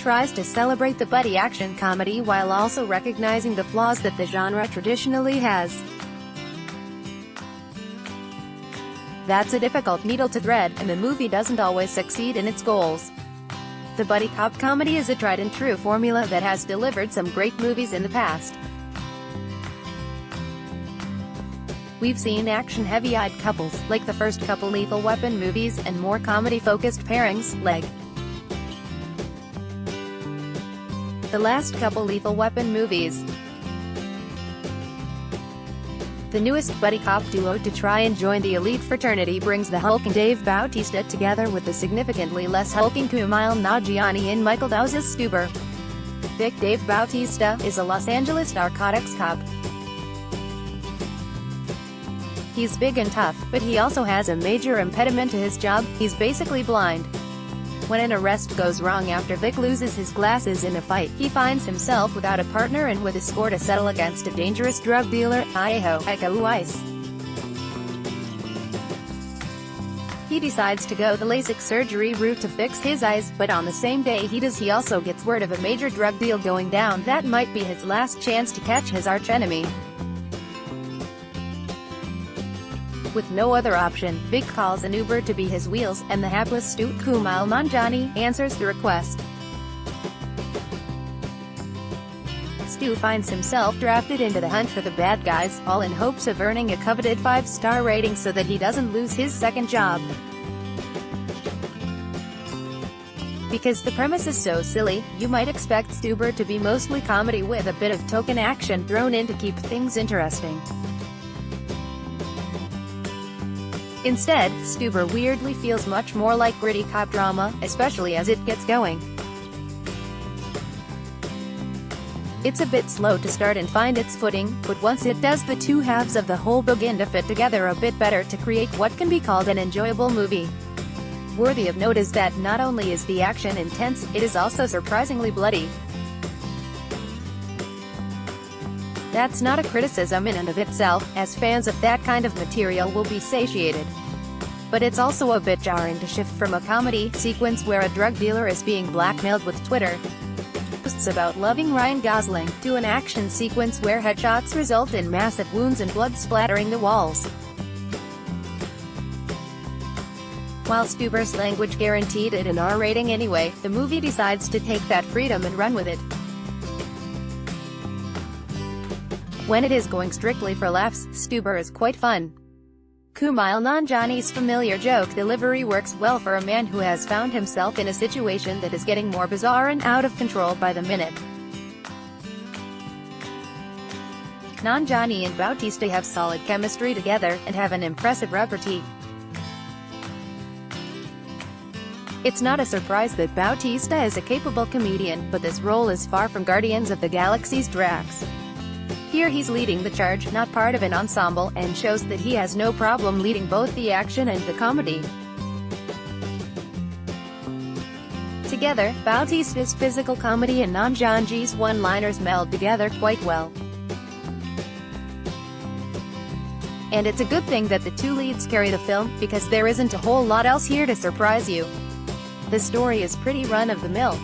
tries to celebrate the buddy action comedy while also recognizing the flaws that the genre traditionally has. That's a difficult needle to thread, and the movie doesn't always succeed in its goals. The buddy cop comedy is a tried-and-true formula that has delivered some great movies in the past. We've seen action-heavy-eyed couples, like the first couple Lethal Weapon movies, and more comedy-focused pairings, like the last couple Lethal Weapon movies. The newest buddy cop duo to try and join the elite fraternity brings the hulking Dave Bautista together with the significantly less hulking Kumail Nanjiani in Michael Dowse's Stuber. Vic Dave Bautista is a Los Angeles narcotics cop. He's big and tough, but he also has a major impediment to his job: he's basically blind. When an arrest goes wrong after Vic loses his glasses in a fight, he finds himself without a partner and with a score to settle against a dangerous drug dealer, Iko Uwais. He decides to go the LASIK surgery route to fix his eyes, but on the same day he also gets word of a major drug deal going down that might be his last chance to catch his archenemy. With no other option, Vic calls an Uber to be his wheels, and the hapless Stu, Kumail Nanjiani, answers the request. Stu finds himself drafted into the hunt for the bad guys, all in hopes of earning a coveted 5-star rating so that he doesn't lose his second job. Because the premise is so silly, you might expect Stuber to be mostly comedy with a bit of token action thrown in to keep things interesting. Instead, Stuber weirdly feels much more like gritty cop drama, especially as it gets going. It's a bit slow to start and find its footing, but once it does, the two halves of the whole begin to fit together a bit better to create what can be called an enjoyable movie. Worthy of note is that not only is the action intense, it is also surprisingly bloody. That's not a criticism in and of itself, as fans of that kind of material will be satiated. But it's also a bit jarring to shift from a comedy sequence where a drug dealer is being blackmailed with Twitter posts about loving Ryan Gosling, to an action sequence where headshots result in massive wounds and blood splattering the walls. While Stuber's language guaranteed it an R rating anyway, the movie decides to take that freedom and run with it. When it is going strictly for laughs, Stuber is quite fun. Kumail Nanjiani's familiar joke delivery works well for a man who has found himself in a situation that is getting more bizarre and out of control by the minute. Nanjiani and Bautista have solid chemistry together, and have an impressive repartee. It's not a surprise that Bautista is a capable comedian, but this role is far from Guardians of the Galaxy's Drax. Here he's leading the charge, not part of an ensemble, and shows that he has no problem leading both the action and the comedy. Together, Bautista's physical comedy and Nanjiani's one-liners meld together quite well. And it's a good thing that the two leads carry the film, because there isn't a whole lot else here to surprise you. The story is pretty run-of-the-mill.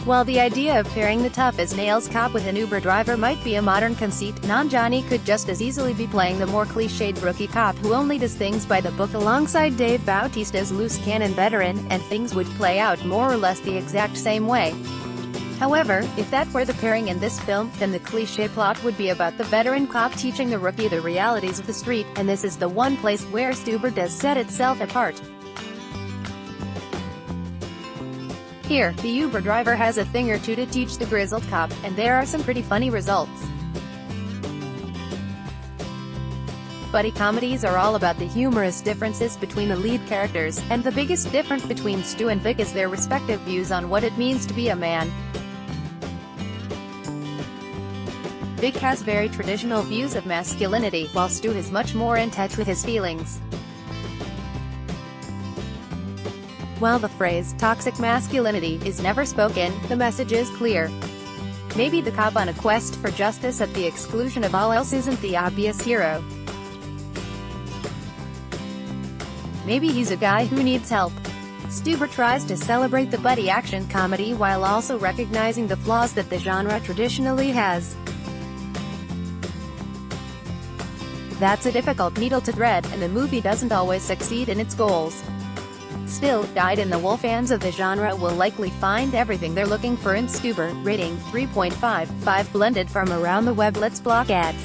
While the idea of pairing the tough-as-nails cop with an Uber driver might be a modern conceit, Nanjiani could just as easily be playing the more cliched rookie cop who only does things by the book alongside Dave Bautista's loose cannon veteran, and things would play out more or less the exact same way. However, if that were the pairing in this film, then the cliché plot would be about the veteran cop teaching the rookie the realities of the street, and this is the one place where Stuber does set itself apart. Here, the Uber driver has a thing or two to teach the grizzled cop, and there are some pretty funny results. Buddy comedies are all about the humorous differences between the lead characters, and the biggest difference between Stu and Vic is their respective views on what it means to be a man. Vic has very traditional views of masculinity, while Stu is much more in touch with his feelings. While the phrase toxic masculinity is never spoken, the message is clear. Maybe the cop on a quest for justice at the exclusion of all else isn't the obvious hero. Maybe he's a guy who needs help. Stuber tries to celebrate the buddy action comedy while also recognizing the flaws that the genre traditionally has. That's a difficult needle to thread, and the movie doesn't always succeed in its goals. Still, dyed-in-the-wool fans of the genre will likely find everything they're looking for in Stuber. Rating: 3.5/5 blended from around the web. Let's block ads.